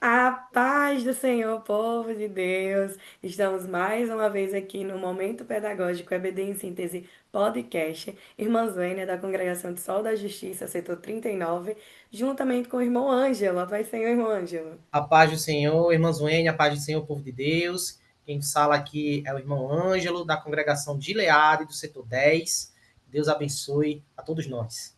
A paz do Senhor, povo de Deus. Estamos mais uma vez aqui no Momento Pedagógico EBD em Síntese Podcast. Irmã Zênia, da Congregação de Sol da Justiça, setor 39, juntamente com o irmão Ângelo. A paz do Senhor, irmão Ângelo. A paz do Senhor, irmã Zuene, a paz do Senhor, povo de Deus. Quem fala aqui é o irmão Ângelo, da congregação de Gileade, do setor 10. Deus abençoe a todos nós.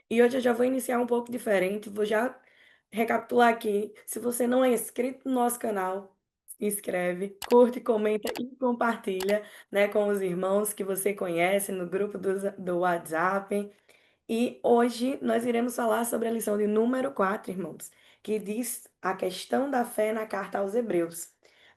E hoje eu já vou iniciar um pouco diferente. Vou já recapitular aqui. Se você não é inscrito no nosso canal, se inscreve, curte, comenta e compartilha, né, com os irmãos que você conhece no grupo do WhatsApp. E hoje nós iremos falar sobre a lição de número 4, irmãos, que diz a questão da fé na carta aos Hebreus.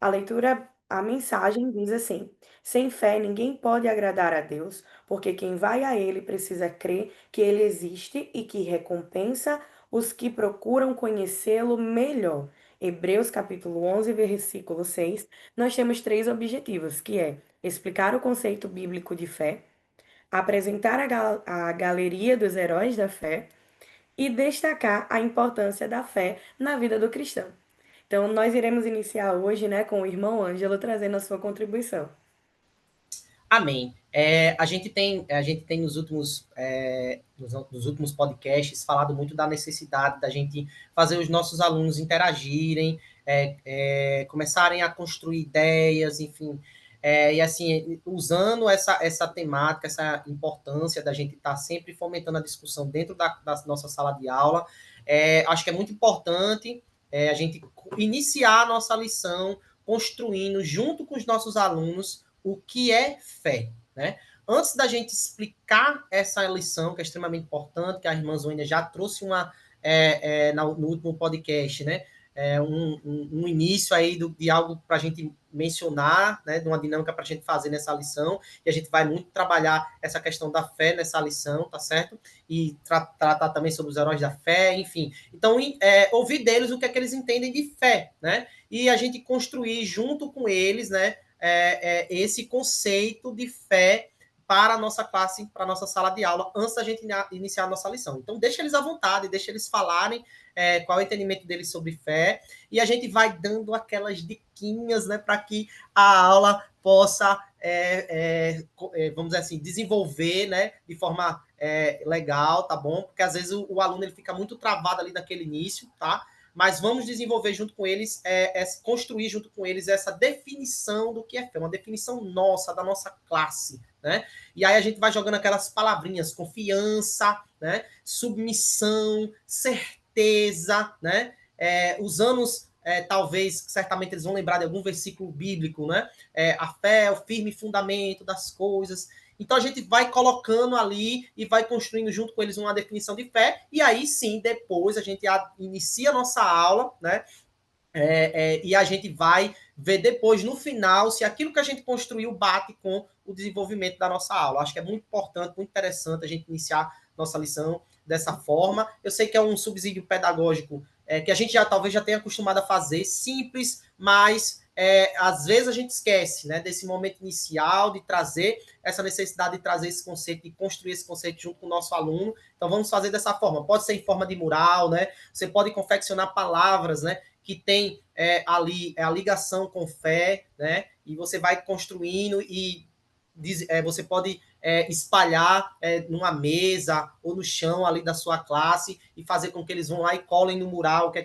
A leitura, a mensagem diz assim: sem fé ninguém pode agradar a Deus, porque quem vai a Ele precisa crer que Ele existe e que recompensa os que procuram conhecê-lo melhor. Hebreus capítulo 11, versículo 6, nós temos três objetivos, que é explicar o conceito bíblico de fé, apresentar a galeria dos heróis da fé e destacar a importância da fé na vida do cristão. Então, nós iremos iniciar hoje, né, com o irmão Ângelo trazendo a sua contribuição. Amém. A gente tem nos últimos podcasts falado muito da necessidade da gente fazer os nossos alunos interagirem, começarem a construir ideias, enfim. E assim, usando essa temática, essa importância da gente estar sempre fomentando a discussão dentro da nossa sala de aula, acho que é muito importante a gente iniciar a nossa lição construindo junto com os nossos alunos o que é fé, né? Antes da gente explicar essa lição, que é extremamente importante, que a irmã Zoina já trouxe no último podcast, né? Um início aí de algo para a gente mencionar, né? De uma dinâmica para a gente fazer nessa lição, e a gente vai muito trabalhar essa questão da fé nessa lição, tá certo? E tratar também sobre os heróis da fé, enfim. Então, ouvir deles o que é que eles entendem de fé, né? E a gente construir junto com eles, né? Esse conceito de fé para a nossa classe, para a nossa sala de aula, antes da gente iniciar a nossa lição. Então, deixa eles à vontade, deixa eles falarem qual é o entendimento deles sobre fé, e a gente vai dando aquelas diquinhas, né, para que a aula possa, vamos dizer assim, desenvolver, né, de forma legal, tá bom? Porque às vezes o aluno ele fica muito travado ali naquele início, tá? Mas vamos desenvolver junto com eles, construir junto com eles essa definição do que é fé, uma definição nossa, da nossa classe, né? E aí a gente vai jogando aquelas palavrinhas, confiança, né? Submissão, certeza, né? Usando talvez, certamente eles vão lembrar de algum versículo bíblico, né? A fé é o firme fundamento das coisas. Então a gente vai colocando ali e vai construindo junto com eles uma definição de fé, e aí sim, depois a gente inicia a nossa aula, né? E a gente vai ver depois, no final, se aquilo que a gente construiu bate com o desenvolvimento da nossa aula. Acho que é muito importante, muito interessante a gente iniciar nossa lição dessa forma. Eu sei que é um subsídio pedagógico que a gente já talvez já tenha acostumado a fazer, simples, mas às vezes a gente esquece, né, desse momento inicial de trazer essa necessidade de trazer esse conceito, de construir esse conceito junto com o nosso aluno. Então vamos fazer dessa forma. Pode ser em forma de mural, né? Você pode confeccionar palavras, né, que tem ali a ligação com fé, né? E você vai construindo e você pode espalhar numa mesa ou no chão ali da sua classe e fazer com que eles vão lá e colhem no mural o que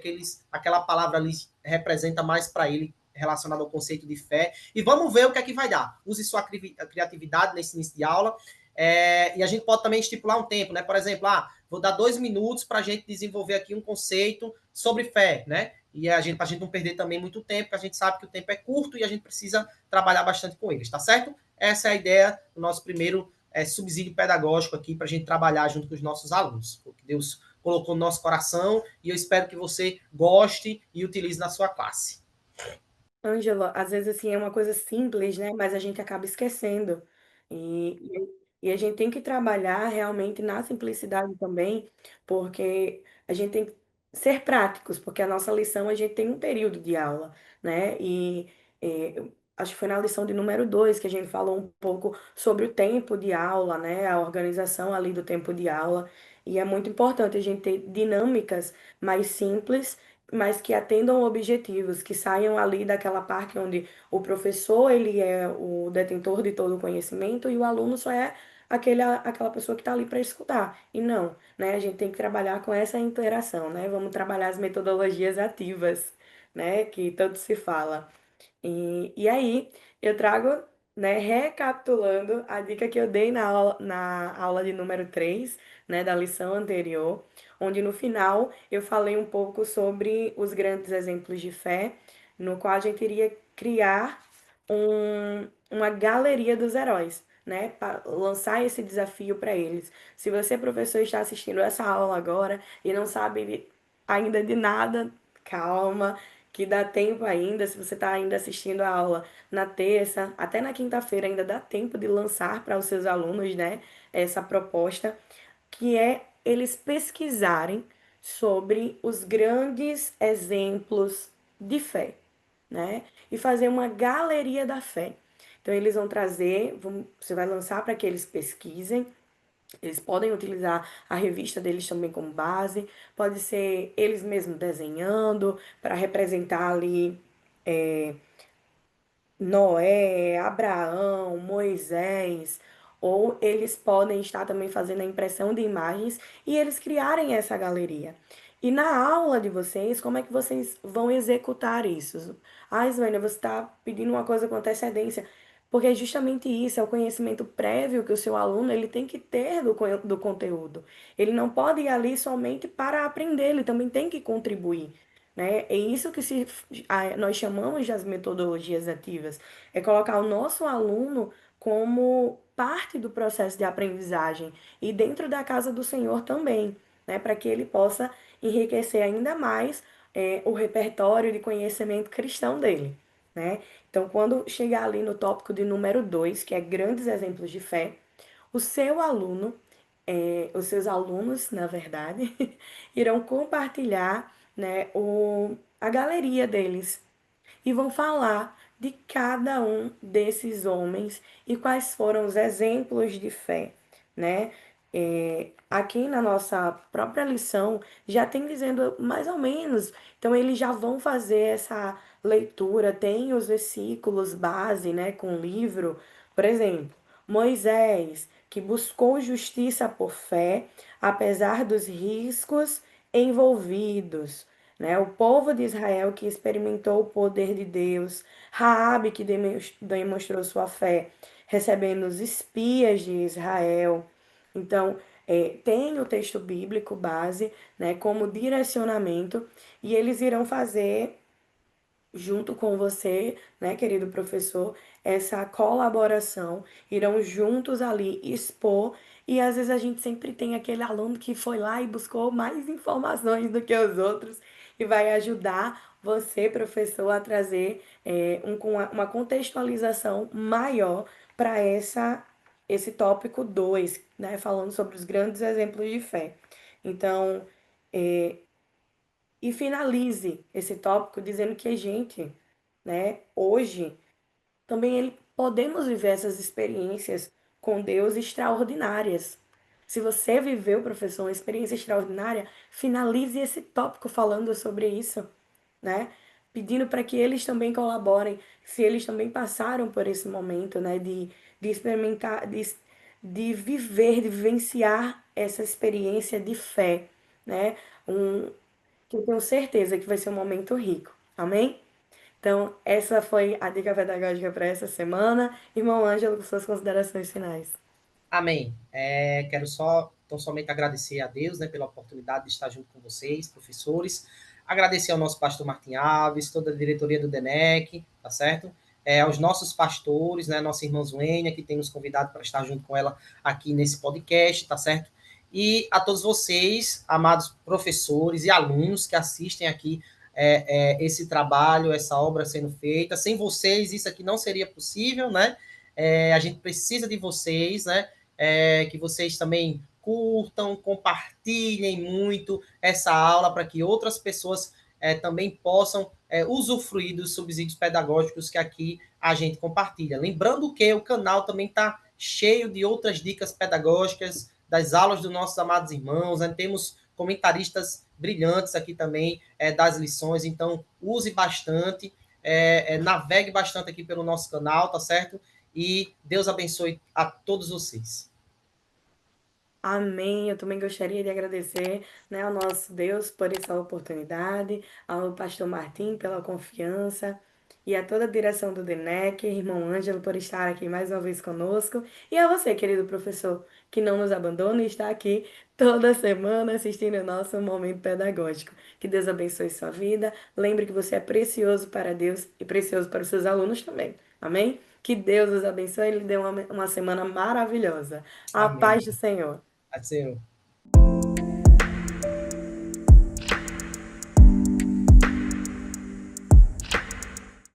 aquela palavra ali representa mais para ele relacionado ao conceito de fé. E vamos ver o que é que vai dar. Use sua criatividade nesse início de aula. E a gente pode também estipular um tempo, né? Por exemplo, vou dar 2 minutos para a gente desenvolver aqui um conceito sobre fé, né? E para a gente não perder também muito tempo, porque a gente sabe que o tempo é curto e a gente precisa trabalhar bastante com eles, tá certo? Essa é a ideia do nosso primeiro subsídio pedagógico aqui para a gente trabalhar junto com os nossos alunos. O que Deus colocou no nosso coração e eu espero que você goste e utilize na sua classe. Ângela, às vezes assim é uma coisa simples, né? Mas a gente acaba esquecendo. E a gente tem que trabalhar realmente na simplicidade também, porque a gente tem que ser práticos, porque a nossa lição a gente tem um período de aula, né? Acho que foi na lição de número 2 que a gente falou um pouco sobre o tempo de aula, né? A organização ali do tempo de aula. E é muito importante a gente ter dinâmicas mais simples mas que atendam objetivos, que saiam ali daquela parte onde o professor ele é o detentor de todo o conhecimento e o aluno só é aquela pessoa que está ali para escutar. E não, né? A gente tem que trabalhar com essa interação, né? Vamos trabalhar as metodologias ativas, né? Que tanto se fala. E aí, eu trago, né, recapitulando a dica que eu dei na aula de número 3, né, da lição anterior, onde no final eu falei um pouco sobre os grandes exemplos de fé, no qual a gente iria criar uma galeria dos heróis, né, para lançar esse desafio para eles. Se você, professor, está assistindo essa aula agora e não sabe ainda de nada, calma, que dá tempo ainda, se você está ainda assistindo a aula na terça, até na quinta-feira ainda dá tempo de lançar para os seus alunos, né, essa proposta, que é eles pesquisarem sobre os grandes exemplos de fé, né, e fazer uma galeria da fé. Então eles vão trazer, você vai lançar para que eles pesquisem. Eles podem utilizar a revista deles também como base, pode ser eles mesmos desenhando para representar ali Noé, Abraão, Moisés, ou eles podem estar também fazendo a impressão de imagens e eles criarem essa galeria. E na aula de vocês, como é que vocês vão executar isso? Ah, Svânia, você está pedindo uma coisa com antecedência, porque é justamente isso, é o conhecimento prévio que o seu aluno ele tem que ter do conteúdo. Ele não pode ir ali somente para aprender, ele também tem que contribuir, né? É isso que nós chamamos de as metodologias ativas, é colocar o nosso aluno como parte do processo de aprendizagem e dentro da casa do Senhor também, né? Para que ele possa enriquecer ainda mais o repertório de conhecimento cristão dele, né? Então, quando chegar ali no tópico de número 2, que é grandes exemplos de fé, o seu aluno, os seus alunos, na verdade, irão compartilhar, né, a galeria deles e vão falar de cada um desses homens e quais foram os exemplos de fé, né? Aqui na nossa própria lição já tem dizendo mais ou menos, então eles já vão fazer essa leitura, tem os versículos base, né, com o livro, por exemplo, Moisés, que buscou justiça por fé, apesar dos riscos envolvidos, né? O povo de Israel que experimentou o poder de Deus, Raabe que demonstrou sua fé, recebendo os espias de Israel. Então, tem o texto bíblico base, né, como direcionamento, e eles irão fazer junto com você, né, querido professor, essa colaboração, irão juntos ali expor, e às vezes a gente sempre tem aquele aluno que foi lá e buscou mais informações do que os outros, e vai ajudar você, professor, a trazer uma contextualização maior para esse tópico 2, né, falando sobre os grandes exemplos de fé. Então, e finalize esse tópico dizendo que a gente, né, hoje, também podemos viver essas experiências com Deus extraordinárias. Se você viveu, professor, uma experiência extraordinária, finalize esse tópico falando sobre isso, né? Pedindo para que eles também colaborem, se eles também passaram por esse momento, né, de experimentar, de viver, de vivenciar essa experiência de fé, né? Um, que eu tenho certeza que vai ser um momento rico. Amém? Então, essa foi a dica pedagógica para essa semana. Irmão Ângelo, com suas considerações finais. Amém. Quero só, então, somente agradecer a Deus, né, pela oportunidade de estar junto com vocês, professores. Agradecer ao nosso pastor Martim Alves, toda a diretoria do DENEC, tá certo? Aos nossos pastores, né, nossa irmã Zuênia, que tem nos convidado para estar junto com ela aqui nesse podcast, tá certo? E a todos vocês, amados professores e alunos que assistem aqui esse trabalho, essa obra sendo feita. Sem vocês, isso aqui não seria possível, né? A gente precisa de vocês, né? Que vocês também curtam, compartilhem muito essa aula para que outras pessoas também possam usufruir dos subsídios pedagógicos que aqui a gente compartilha. Lembrando que o canal também está cheio de outras dicas pedagógicas das aulas dos nossos amados irmãos, né? Temos comentaristas brilhantes aqui também das lições, então use bastante, navegue bastante aqui pelo nosso canal, tá certo? E Deus abençoe a todos vocês. Amém. Eu também gostaria de agradecer, né, ao nosso Deus por essa oportunidade, ao pastor Martim pela confiança e a toda a direção do DENEC, irmão Ângelo, por estar aqui mais uma vez conosco, e a você, querido professor, que não nos abandona e está aqui toda semana assistindo o nosso momento pedagógico. Que Deus abençoe sua vida. Lembre que você é precioso para Deus e precioso para os seus alunos também. Amém? Que Deus os abençoe e lhe dê uma semana maravilhosa. A Amém. paz do Senhor. Pode ser.